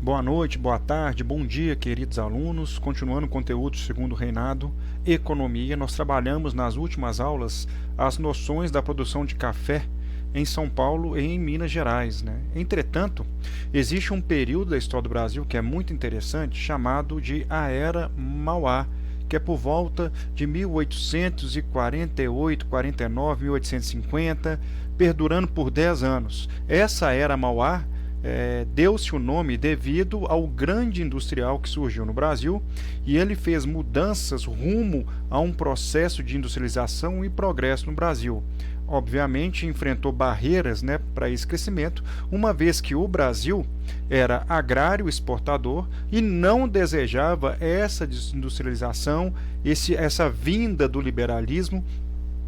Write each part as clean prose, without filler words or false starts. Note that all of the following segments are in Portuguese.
Boa noite, boa tarde, bom dia, queridos alunos. Continuando o conteúdo do segundo reinado, economia, nós trabalhamos nas últimas aulas as noções da produção de café em São Paulo e em Minas Gerais, né? Entretanto, existe um período da história do Brasil que é muito interessante, chamado de a Era Mauá, que é por volta de 1848, 49, 1850, perdurando por 10 anos. Essa Era Mauá deu-se o nome devido ao grande industrial que surgiu no Brasil, e ele fez mudanças rumo a um processo de industrialização e progresso no Brasil. Obviamente enfrentou barreiras, né, para esse crescimento, uma vez que o Brasil era agrário exportador e não desejava essa industrialização, essa vinda do liberalismo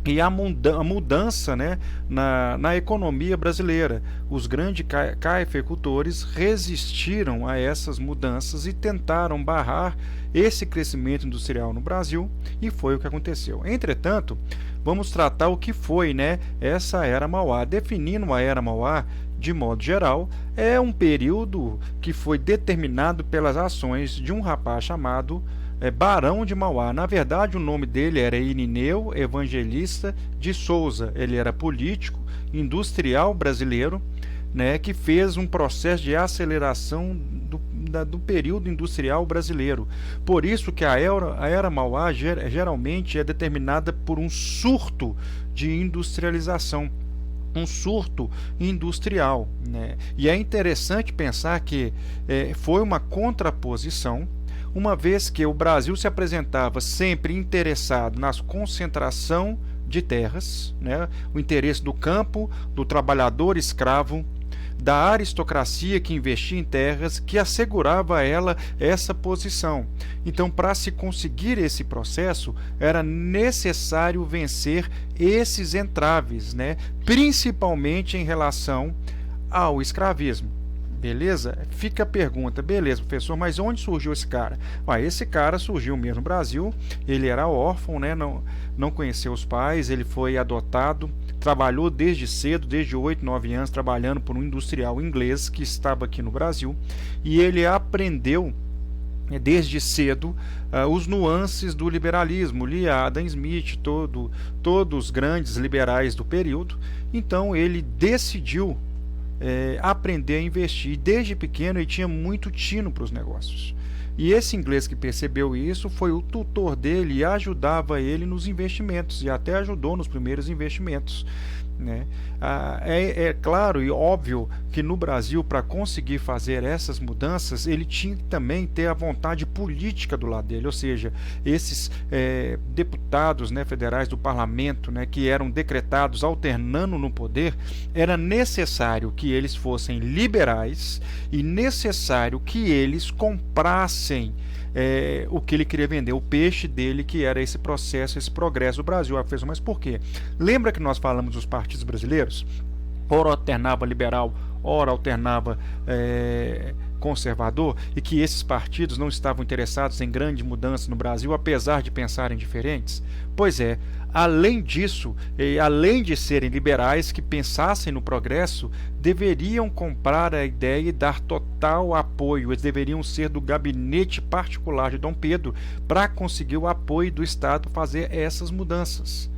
e a mudança, né, na economia brasileira. Os grandes cafeicultores resistiram a essas mudanças e tentaram barrar esse crescimento industrial no Brasil, e foi o que aconteceu. Entretanto, vamos tratar o que foi, né, essa Era Mauá. Definindo a Era Mauá, de modo geral, é um período que foi determinado pelas ações de um rapaz chamado Barão de Mauá. Na verdade, o nome dele era Irineu Evangelista de Souza. Ele era político, industrial brasileiro, né, que fez um processo de aceleração do período industrial brasileiro. Por isso que a Era Mauá geralmente é determinada por um surto de industrialização, um surto industrial, né? E é interessante pensar que foi uma contraposição, uma vez que o Brasil se apresentava sempre interessado na concentração de terras, né? O interesse do campo, do trabalhador escravo, da aristocracia que investia em terras, que assegurava a ela essa posição. Então, para se conseguir esse processo, era necessário vencer esses entraves, né? Principalmente em relação ao escravismo. Beleza? Fica a pergunta, beleza, professor, mas onde surgiu esse cara? Esse cara surgiu mesmo no Brasil. Ele era órfão, né? Não conheceu os pais, ele foi adotado, trabalhou desde cedo, desde 8, 9 anos, trabalhando por um industrial inglês que estava aqui no Brasil, e ele aprendeu desde cedo os nuances do liberalismo, lia Adam Smith, todos os grandes liberais do período. Então ele decidiu aprender a investir. Desde pequeno ele tinha muito tino para os negócios. E esse inglês que percebeu isso foi o tutor dele e ajudava ele nos investimentos, e até ajudou nos primeiros investimentos, né? É claro e óbvio que no Brasil, para conseguir fazer essas mudanças, ele tinha que também ter a vontade política do lado dele, ou seja, esses deputados, né, federais do parlamento, né, que eram decretados alternando no poder, era necessário que eles fossem liberais e necessário que eles comprassem o que ele queria vender, o peixe dele, que era esse processo, esse progresso do Brasil. Mas por quê? Lembra que nós falamos dos partidos brasileiros? Ora alternava liberal, ora alternava conservador, e que esses partidos não estavam interessados em grande mudança no Brasil, apesar de pensarem diferentes? Pois é, além disso, além de serem liberais que pensassem no progresso, deveriam comprar a ideia e dar total apoio. Eles deveriam ser do gabinete particular de Dom Pedro para conseguir o apoio do Estado para fazer essas mudanças,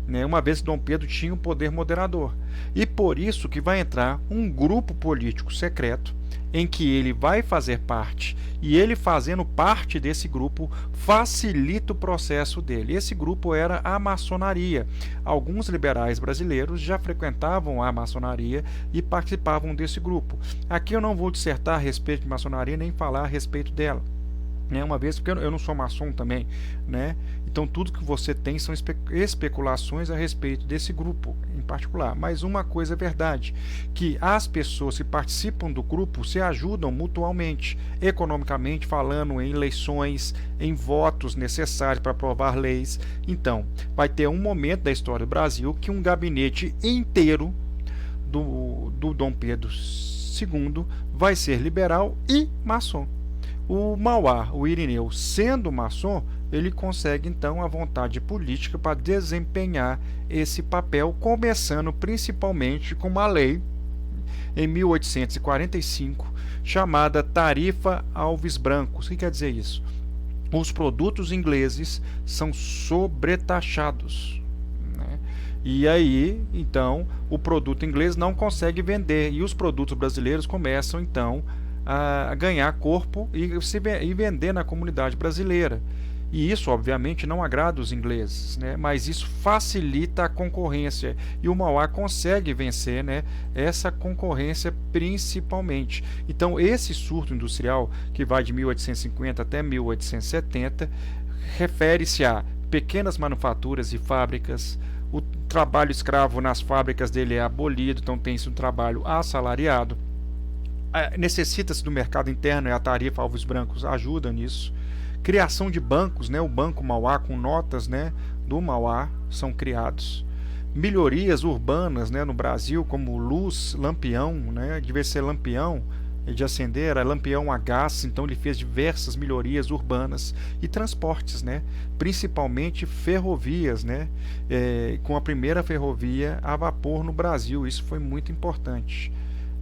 né? Uma vez que Dom Pedro tinha um poder moderador. E por isso que vai entrar um grupo político secreto em que ele vai fazer parte, e ele fazendo parte desse grupo facilita o processo dele. Esse grupo era a maçonaria. Alguns liberais brasileiros já frequentavam a maçonaria e participavam desse grupo. Aqui eu não vou dissertar a respeito de maçonaria, nem falar a respeito dela, né? Uma vez, porque eu não sou maçom também, né? Então tudo que você tem são especulações a respeito desse grupo em particular. Mas uma coisa é verdade, que as pessoas que participam do grupo se ajudam mutuamente, economicamente falando, em eleições, em votos necessários para aprovar leis. Então, vai ter um momento da história do Brasil que um gabinete inteiro do Dom Pedro II vai ser liberal e maçom. O Mauá, o Irineu, sendo maçom, ele consegue então a vontade política para desempenhar esse papel, começando principalmente com uma lei em 1845, chamada Tarifa Alves Brancos. O que quer dizer isso? Os produtos ingleses são sobretaxados, né? E aí, então, o produto inglês não consegue vender e os produtos brasileiros começam, então, a ganhar corpo e vender na comunidade brasileira. E isso, obviamente, não agrada os ingleses, né? Mas isso facilita a concorrência e o Mauá consegue vencer, né, essa concorrência principalmente. Então, esse surto industrial, que vai de 1850 até 1870, refere-se a pequenas manufaturas e fábricas. O trabalho escravo nas fábricas dele é abolido, então tem-se um trabalho assalariado. Necessita-se do mercado interno e a tarifa Alves Brancos ajuda nisso. Criação de bancos, né? O Banco Mauá com notas, né, do Mauá são criados. Melhorias urbanas, né, no Brasil, como luz, lampião, né, devia ser lampião de acender, era lampião a gás, então ele fez diversas melhorias urbanas e transportes, né, principalmente ferrovias, né, com a primeira ferrovia a vapor no Brasil, isso foi muito importante.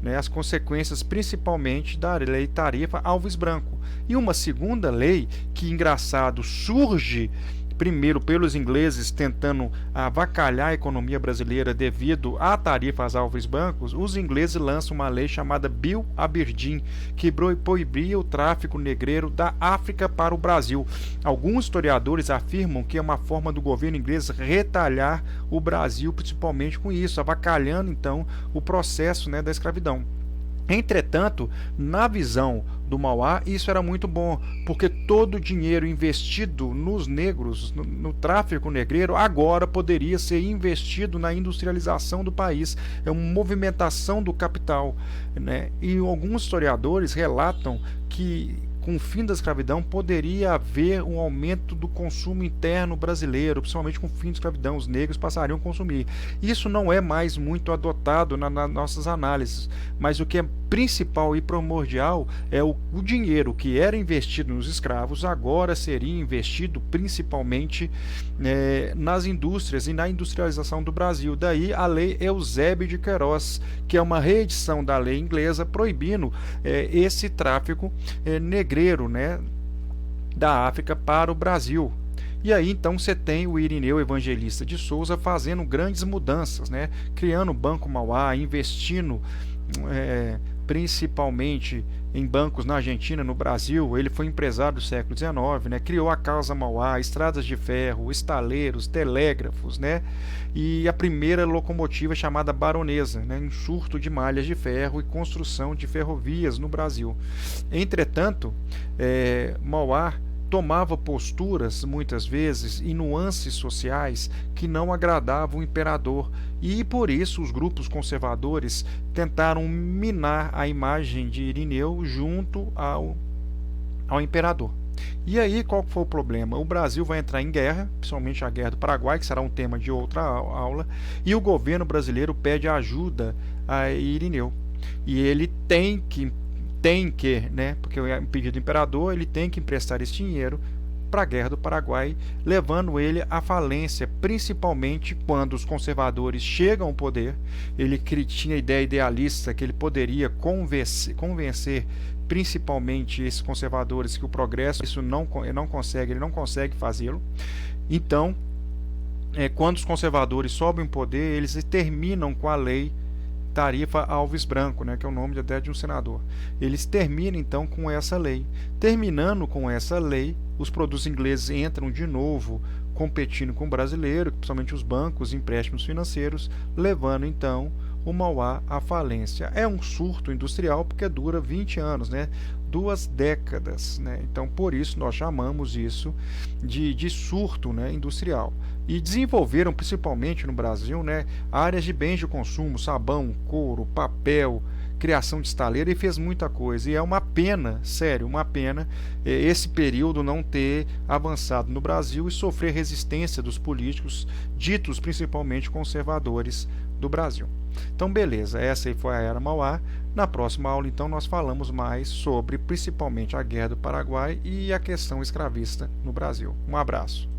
Né, as consequências principalmente da lei tarifa Alves Branco. E uma segunda lei, que engraçado, surge primeiro pelos ingleses tentando avacalhar a economia brasileira devido à tarifa às Alves Brancos, os ingleses lançam uma lei chamada Bill Aberdeen, que proibia o tráfico negreiro da África para o Brasil. Alguns historiadores afirmam que é uma forma do governo inglês retalhar o Brasil, principalmente com isso, avacalhando então o processo, né, da escravidão. Entretanto, na visão do Mauá, isso era muito bom, porque todo o dinheiro investido nos negros, no tráfico negreiro, agora poderia ser investido na industrialização do país. É uma movimentação do capital, né? E alguns historiadores relatam que com o fim da escravidão poderia haver um aumento do consumo interno brasileiro, principalmente com o fim da escravidão, os negros passariam a consumir. Isso não é mais muito adotado nas nossas análises, mas o que é principal e primordial é o dinheiro que era investido nos escravos agora seria investido principalmente nas indústrias e na industrialização do Brasil. Daí a lei Eusébio de Queiroz, que é uma reedição da lei inglesa proibindo esse tráfico negreiro, né, da África para o Brasil. E aí então você tem o Irineu Evangelista de Souza fazendo grandes mudanças, né, criando o Banco Mauá, investindo principalmente em bancos na Argentina, no Brasil. Ele foi empresário do século XIX, né? Criou a Casa Mauá, estradas de ferro, estaleiros, telégrafos, né? E a primeira locomotiva chamada Baronesa, né? Um surto de malhas de ferro e construção de ferrovias no Brasil. Entretanto, Mauá tomava posturas, muitas vezes, e nuances sociais que não agradavam o imperador, e por isso os grupos conservadores tentaram minar a imagem de Irineu junto ao imperador. E aí, qual foi o problema? O Brasil vai entrar em guerra, principalmente a Guerra do Paraguai, que será um tema de outra aula, e o governo brasileiro pede ajuda a Irineu. E ele tem que, né, porque é um pedido do imperador, ele tem que emprestar esse dinheiro para a Guerra do Paraguai, levando ele à falência, principalmente quando os conservadores chegam ao poder. Ele tinha a ideia idealista que ele poderia convencer principalmente esses conservadores que o progresso ele não consegue fazê-lo. Então, quando os conservadores sobem o poder, eles terminam com a lei Tarifa Alves Branco, né, que é o nome até de um senador. Eles terminam então com essa lei. Terminando com essa lei, os produtos ingleses entram de novo competindo com o brasileiro, principalmente os bancos e empréstimos financeiros, levando então o Mauá à falência. É um surto industrial porque dura 20 anos, né? 2 décadas, né? Então, por isso nós chamamos isso de surto, né, industrial. E desenvolveram principalmente no Brasil, né, áreas de bens de consumo, sabão, couro, papel, criação de estaleiro, e fez muita coisa. E é uma pena, sério, uma pena esse período não ter avançado no Brasil e sofrer resistência dos políticos, ditos principalmente conservadores do Brasil. Então, beleza, essa aí foi a Era Mauá. Na próxima aula, então, nós falamos mais sobre principalmente a Guerra do Paraguai e a questão escravista no Brasil. Um abraço.